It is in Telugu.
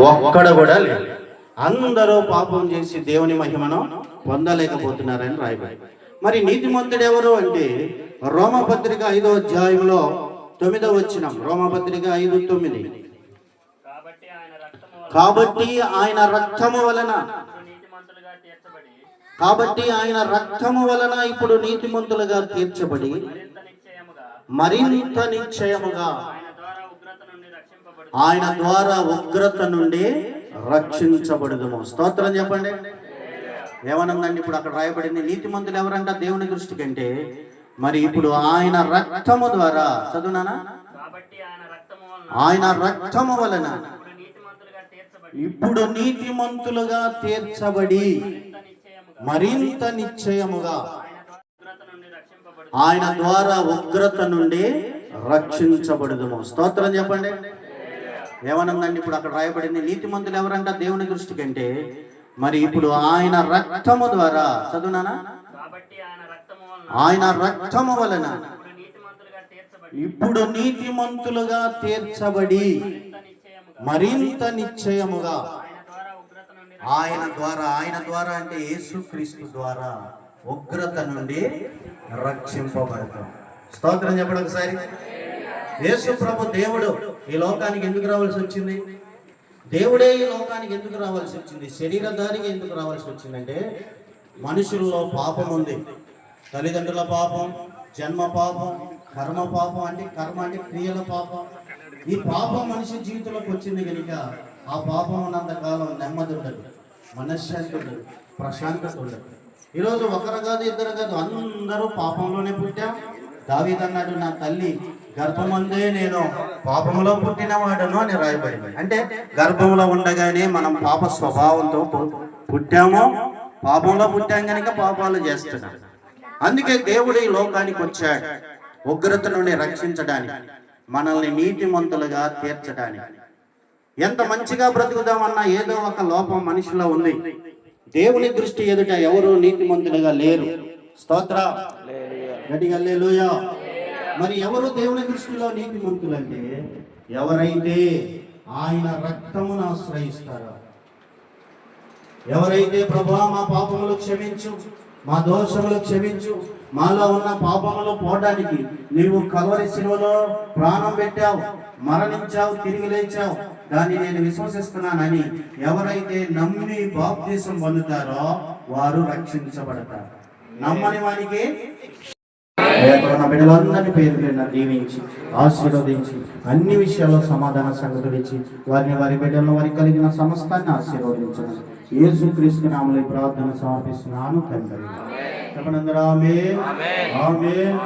ఒక్కడ కూడా లేదు. అందరూ పాపం చేసి దేవుని మహిమను పొందలేకపోతున్నారని రాయబడి. మరి నీతిమంతుడు ఎవరు అంటే రోమపత్రిక 5వ అధ్యాయంలో 9వ వచనం. రోమపత్రిక 5:9. కాబట్టి ఆయన రక్తము వలన ఇప్పుడు నీతిమంతులుగా తీర్చబడి మరింత నిశ్చయముగా ఆయన ద్వారా ఉగ్రత నుండి రక్షించబడుదుము. స్తోత్రం చెప్పండి. ఏమనుందండి ఇప్పుడు అక్కడ రాయబడింది? నీతిమంతులు ఎవరంట దేవుని దృష్టి కంటే? మరి ఇప్పుడు ఆయన రక్తము ద్వారా, చదువునానా, ఆయన రక్తము వలన ఇప్పుడు నీతిమంతులుగా తీర్చబడి మరింత నిశ్చయముగా ఆయన ద్వారా ఉగ్రత నుండి రక్షించబడుదుము. స్తోత్రం చెప్పండి. ఏమనుందండి ఇప్పుడు అక్కడ రాయబడింది? నీతిమంతులు ఎవరంట దేవుని దృష్టి కంటే? మరి ఇప్పుడు ఆయన రక్తము ద్వారా, చదువునానా, ఆయన రక్తము వలన ఇప్పుడు నీతిమంతులుగా తీర్చబడి మరింత నిశ్చయముగా ఆయన ద్వారా అంటే యేసుక్రీస్తు ద్వారా ఉగ్రత నుండి రక్షింపబడతాం. స్తోత్రం చెప్పండి ఒకసారి. యేసు ప్రభు దేవుడు ఈ లోకానికి ఎందుకు రావాల్సి వచ్చింది? దేవుడే ఈ లోకానికి ఎందుకు రావాల్సి వచ్చింది? శరీరధారికి ఎందుకు రావాల్సి వచ్చిందంటే మనుషుల్లో పాపం ఉంది. తల్లిదండ్రుల పాపం, జన్మ పాపం, కర్మ పాపం. అంటే కర్మ అంటే క్రియల పాపం. ఈ పాపం మనిషి జీవితంలోకి వచ్చింది కనుక ఆ పాపం ఉన్నంత కాలం నెమ్మది ఉండదు, మనశ్శాంతి ఉండదు, ప్రశాంతత ఉండదు. ఈరోజు ఒకరు కాదు, ఇద్దరు కాదు, అందరూ పాపంలోనే పుట్టాం. దావీదు అన్నాడు, నా తల్లి గర్భమందే నేను పాపంలో పుట్టినవాడను అని రాయబడింది. అంటే గర్భంలో ఉండగానే మనం పాప స్వభావంతో పుట్టాము, పాపంలో పుట్టాం కనుక పాపాలు చేస్తున్నాం. అందుకే దేవుడు ఈ లోకానికి వచ్చాడు, ఉగ్రత నుండి రక్షించడానికి, మనల్ని నీతిమంతులుగా తీర్చడానికి. ఎంత మంచిగా బ్రతుకుదామన్నా ఏదో ఒక లోపం మనిషిలో ఉంది. దేవుని దృష్టి ఎదుట ఎవరు నీతిమంతులుగా లేరు. స్తోత్ర గట్టిగా హల్లెలూయా. మరి ఎవరు దేవుని దృష్టిలో నీతిమంతులు అంటే ఎవరైతే ఆయన రక్తమును ఆశ్రయిస్తారో, ఎవరైతే ప్రభువా మా పాపములు క్షమించు, మా దోషములు క్షమించు, మాలో ఉన్న పాపములు పోవడానికి నీవు కల్వరి శిలువలో ప్రాణం పెట్టావు, మరణించావు, తిరిగి లేచావు, దాన్ని నేను విశ్వసిస్తున్నానని ఎవరైతే నమ్మి బాప్తిసం పొందుతారో వారు రక్షించబడతారు. నమ్మని వారికి బిడ్డలందరినీ పేరు దీవించి ఆశీర్వదించి అన్ని విషయాల్లో సమాధాన సంగతులు ఇచ్చి వారి బిడ్డలను వారికి కలిగిన సమస్తాన్ని ఆశీర్వదించండి. యేసుక్రీస్తు నామములో ప్రార్థన సమర్పిస్తున్నాను తండ్రి. చెప్పండి అందరూ ఆమేన్, ఆమేన్.